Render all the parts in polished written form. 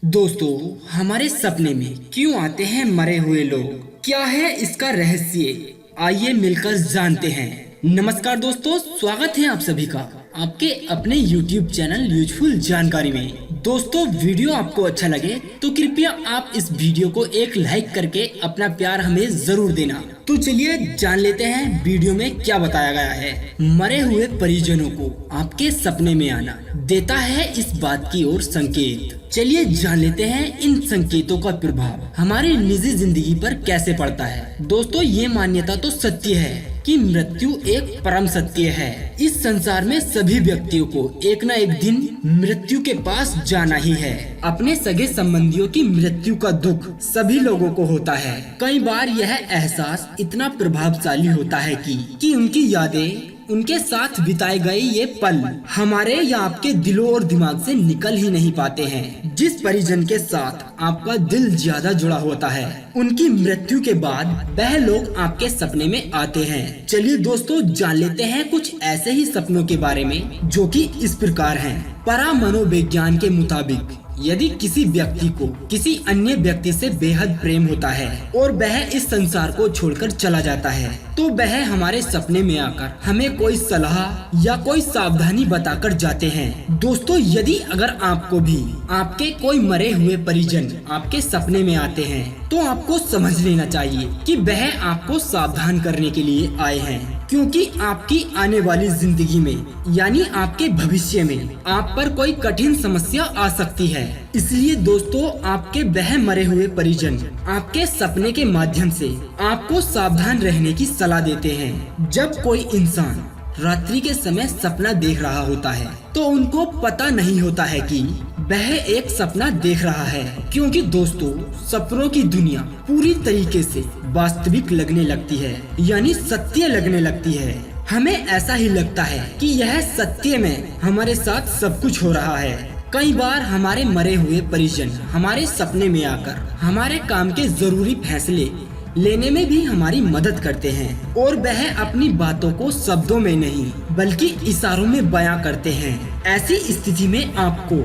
दोस्तों, हमारे सपने में क्यों आते हैं मरे हुए लोग? क्या है इसका रहस्य? आइए मिलकर जानते हैं। नमस्कार दोस्तों, स्वागत है आप सभी का आपके अपने YouTube चैनल यूजफुल जानकारी में। दोस्तों, वीडियो आपको अच्छा लगे तो कृपया आप इस वीडियो को एक लाइक करके अपना प्यार हमें जरूर देना। तो चलिए जान लेते हैं वीडियो में क्या बताया गया है। मरे हुए परिजनों को आपके सपने में आना देता है इस बात की ओर संकेत। चलिए जान लेते हैं इन संकेतों का प्रभाव हमारी निजी जिंदगी पर कैसे पड़ता है। दोस्तों, ये मान्यता तो सत्य है कि मृत्यु एक परम सत्य है। इस संसार में सभी व्यक्तियों को एक न एक दिन मृत्यु के पास जाना ही है। अपने सगे संबंधियों की मृत्यु का दुख सभी लोगों को होता है। कई बार यह एहसास इतना प्रभावशाली होता है कि उनकी यादें, उनके साथ बिताए गए ये पल हमारे या आपके दिलों और दिमाग से निकल ही नहीं पाते हैं। जिस परिजन के साथ आपका दिल ज्यादा जुड़ा होता है, उनकी मृत्यु के बाद वह लोग आपके सपने में आते हैं। चलिए दोस्तों, जान लेते हैं कुछ ऐसे ही सपनों के बारे में जो कि इस प्रकार हैं। परा मनोविज्ञान के मुताबिक यदि किसी व्यक्ति को किसी अन्य व्यक्ति से बेहद प्रेम होता है और वह इस संसार को छोड़कर चला जाता है, तो वह हमारे सपने में आकर हमें कोई सलाह या कोई सावधानी बताकर जाते हैं। दोस्तों, यदि अगर आपको भी आपके कोई मरे हुए परिजन आपके सपने में आते हैं, तो आपको समझ लेना चाहिए कि वह आपको सावधान करने के लिए आए हैं, क्योंकि आपकी आने वाली जिंदगी में यानी आपके भविष्य में आप पर कोई कठिन समस्या आ सकती है। इसलिए दोस्तों, आपके वह मरे हुए परिजन आपके सपने के माध्यम से आपको सावधान रहने की सलाह देते हैं। जब कोई इंसान रात्रि के समय सपना देख रहा होता है, तो उनको पता नहीं होता है कि वह एक सपना देख रहा है, क्योंकि दोस्तों, सपनों की दुनिया पूरी तरीके से वास्तविक लगने लगती है, यानी सत्य लगने लगती है। हमें ऐसा ही लगता है कि यह सत्य में हमारे साथ सब कुछ हो रहा है। कई बार हमारे मरे हुए परिजन हमारे सपने में आकर हमारे काम के जरूरी फैसले लेने में भी हमारी मदद करते हैं, और वह अपनी बातों को शब्दों में नहीं बल्कि इशारों में बयां करते हैं। ऐसी स्थिति में आपको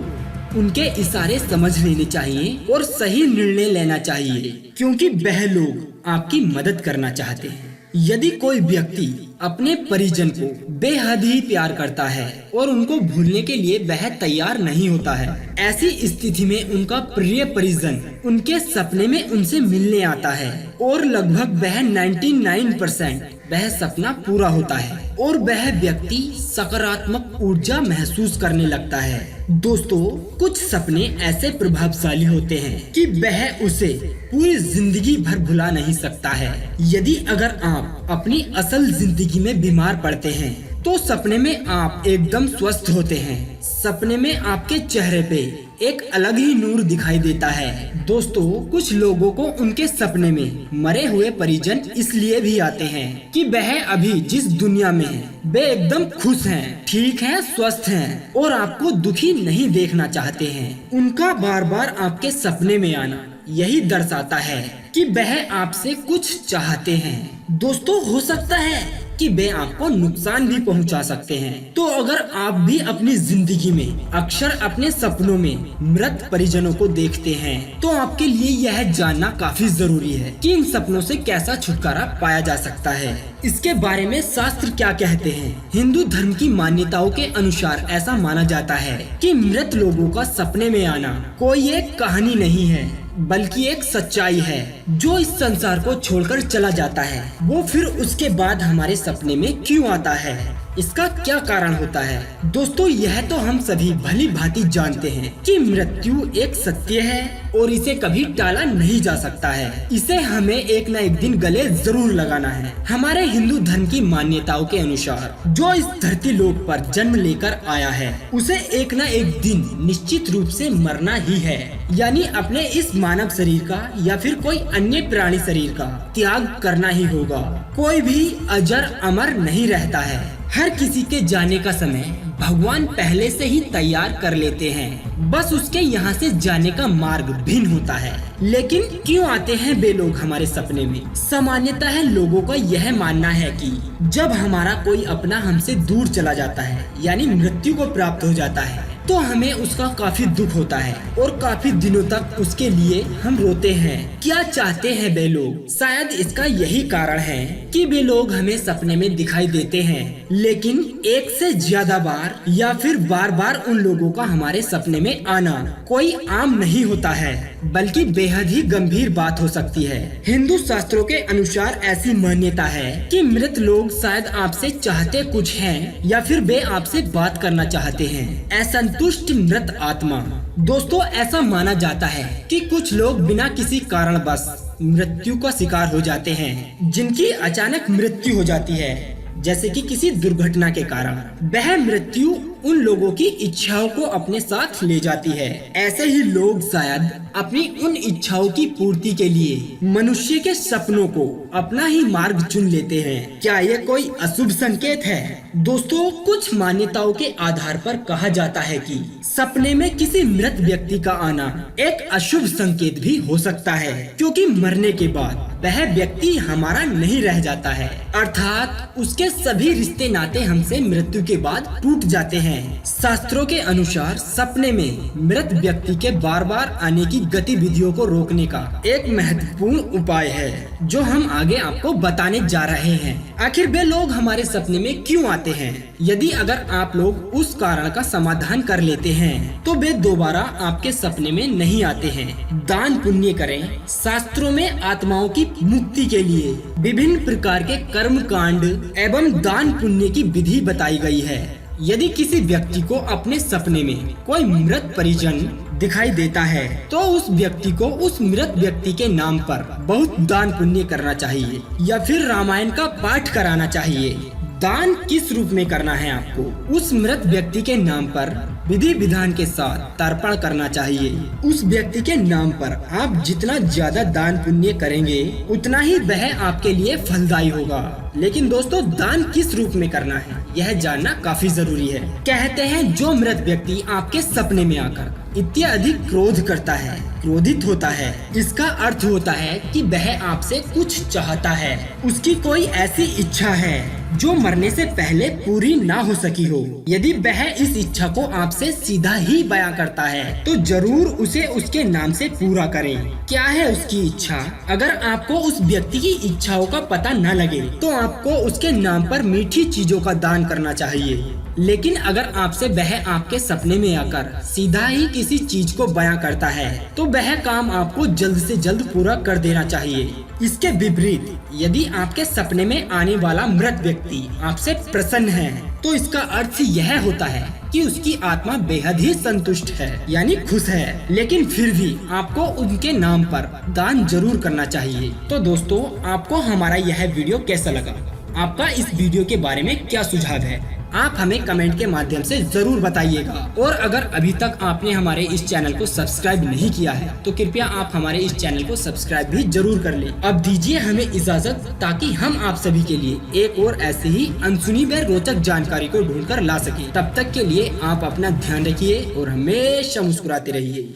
उनके इशारे समझ लेने चाहिए और सही निर्णय लेना चाहिए, क्योंकि वह लोग आपकी मदद करना चाहते हैं। यदि कोई व्यक्ति अपने परिजन को बेहद ही प्यार करता है और उनको भूलने के लिए वह तैयार नहीं होता है, ऐसी स्थिति में उनका प्रिय परिजन उनके सपने में उनसे मिलने आता है और लगभग वह 99% वह सपना पूरा होता है और वह व्यक्ति सकारात्मक ऊर्जा महसूस करने लगता है। दोस्तों, कुछ सपने ऐसे प्रभावशाली होते हैं कि वह उसे पूरी जिंदगी भर भुला नहीं सकता है। यदि अगर आप अपनी असल जिंदगी में बीमार पड़ते हैं, तो सपने में आप एकदम स्वस्थ होते हैं। सपने में आपके चेहरे पे एक अलग ही नूर दिखाई देता है। दोस्तों, कुछ लोगों को उनके सपने में मरे हुए परिजन इसलिए भी आते हैं कि वह अभी जिस दुनिया में है वे एकदम खुश हैं, ठीक हैं, स्वस्थ हैं और आपको दुखी नहीं देखना चाहते हैं। उनका बार बार आपके सपने में आना यही दर्शाता है कि वह आपसे कुछ चाहते हैं। दोस्तों, हो सकता है कि वे आपको नुकसान भी पहुंचा सकते हैं। तो अगर आप भी अपनी जिंदगी में अक्सर अपने सपनों में मृत परिजनों को देखते हैं, तो आपके लिए यह जानना काफी जरूरी है कि इन सपनों से कैसा छुटकारा पाया जा सकता है। इसके बारे में शास्त्र क्या कहते हैं? हिंदू धर्म की मान्यताओं के अनुसार ऐसा माना जाता है कि मृत लोगों का सपने में आना कोई एक कहानी नहीं है, बल्कि एक सच्चाई है। जो इस संसार को छोड़कर चला जाता है, वो फिर उसके बाद हमारे सपने में क्यों आता है, इसका क्या कारण होता है? दोस्तों, यह तो हम सभी भली भांति जानते हैं कि मृत्यु एक सत्य है और इसे कभी टाला नहीं जा सकता है। इसे हमें एक न एक दिन गले जरूर लगाना है। हमारे हिंदू धर्म की मान्यताओं के अनुसार जो इस धरती लोक पर जन्म लेकर आया है, उसे एक न एक दिन निश्चित रूप से मरना ही है, यानी अपने इस मानव शरीर का या फिर कोई अन्य प्राणी शरीर का त्याग करना ही होगा। कोई भी अजर अमर नहीं रहता है। हर किसी के जाने का समय भगवान पहले से ही तैयार कर लेते हैं, बस उसके यहाँ से जाने का मार्ग भिन्न होता है। लेकिन क्यों आते हैं वे लोग हमारे सपने में? सामान्यतः लोगों का यह मानना है कि जब हमारा कोई अपना हमसे दूर चला जाता है, यानी मृत्यु को प्राप्त हो जाता है, तो हमें उसका काफी दुख होता है और काफी दिनों तक उसके लिए हम रोते हैं। क्या चाहते हैं वे लोग? शायद इसका यही कारण है कि वे लोग हमें सपने में दिखाई देते हैं, लेकिन एक से ज्यादा बार या फिर बार बार उन लोगों का हमारे सपने में आना कोई आम नहीं होता है, बल्कि बेहद ही गंभीर बात हो सकती है। हिंदू शास्त्रों के अनुसार ऐसी मान्यता है कि मृत लोग शायद आपसे चाहते कुछ हैं या फिर वे आपसे बात करना चाहते हैं। असंतुष्ट मृत आत्मा। दोस्तों, ऐसा माना जाता है कि कुछ लोग बिना किसी कारणवश मृत्यु का शिकार हो जाते हैं, जिनकी अचानक मृत्यु हो जाती है, जैसे कि किसी दुर्घटना के कारण। वह मृत्यु उन लोगों की इच्छाओं को अपने साथ ले जाती है। ऐसे ही लोग शायद अपनी उन इच्छाओं की पूर्ति के लिए मनुष्य के सपनों को अपना ही मार्ग चुन लेते हैं। क्या ये कोई अशुभ संकेत है? दोस्तों, कुछ मान्यताओं के आधार पर कहा जाता है कि सपने में किसी मृत व्यक्ति का आना एक अशुभ संकेत भी हो सकता है, क्योंकि मरने के बाद वह व्यक्ति हमारा नहीं रह जाता है, अर्थात उसके सभी रिश्ते नाते हमसे मृत्यु के बाद टूट जाते हैं। शास्त्रों के अनुसार सपने में मृत व्यक्ति के बार बार आने की गतिविधियों को रोकने का एक महत्वपूर्ण उपाय है, जो हम आगे आपको बताने जा रहे हैं। आखिर वे लोग हमारे सपने में क्यों आते हैं? यदि अगर आप लोग उस कारण का समाधान कर लेते हैं, तो वे दोबारा आपके सपने में नहीं आते हैं। दान पुण्य करें। शास्त्रों में आत्माओं की मुक्ति के लिए विभिन्न प्रकार के कर्म कांड एवं दान पुण्य की विधि बताई गई है। यदि किसी व्यक्ति को अपने सपने में कोई मृत परिजन दिखाई देता है, तो उस व्यक्ति को उस मृत व्यक्ति के नाम पर बहुत दान पुण्य करना चाहिए या फिर रामायण का पाठ कराना चाहिए। दान किस रूप में करना है? आपको उस मृत व्यक्ति के नाम पर विधि विधान के साथ तर्पण करना चाहिए। उस व्यक्ति के नाम पर आप जितना ज्यादा दान पुण्य करेंगे, उतना ही वह आपके लिए फलदायी होगा। लेकिन दोस्तों, दान किस रूप में करना है, यह जानना काफी जरूरी है। कहते हैं जो मृत व्यक्ति आपके सपने में आकर इत्यादि क्रोध करता है, क्रोधित होता है, इसका अर्थ होता है कि वह आपसे कुछ चाहता है। उसकी कोई ऐसी इच्छा है जो मरने से पहले पूरी ना हो सकी हो। यदि वह इस इच्छा को आपसे सीधा ही बयां करता है, तो जरूर उसे उसके नाम से पूरा करें। क्या है उसकी इच्छा? अगर आपको उस व्यक्ति की इच्छाओं का पता न लगे, तो आपको उसके नाम पर मीठी चीजों का दान करना चाहिए। लेकिन अगर आपसे वह आपके सपने में आकर सीधा ही किसी चीज को बयां करता है, तो वह काम आपको जल्द से जल्द पूरा कर देना चाहिए। इसके विपरीत, यदि आपके सपने में आने वाला मृत व्यक्ति आपसे प्रसन्न है, तो इसका अर्थ यह होता है कि उसकी आत्मा बेहद ही संतुष्ट है, यानी खुश है। लेकिन फिर भी आपको उनके नाम पर दान जरूर करना चाहिए। तो दोस्तों, आपको हमारा यह वीडियो कैसा लगा? आपका इस वीडियो के बारे में क्या सुझाव है? आप हमें कमेंट के माध्यम से जरूर बताइएगा। और अगर अभी तक आपने हमारे इस चैनल को सब्सक्राइब नहीं किया है, तो कृपया आप हमारे इस चैनल को सब्सक्राइब भी जरूर कर लें। अब दीजिए हमें इजाजत, ताकि हम आप सभी के लिए एक और ऐसे ही अनसुनी व रोचक जानकारी को ढूंढकर ला सके। तब तक के लिए आप अपना ध्यान रखिए और हमेशा मुस्कुराते रहिए।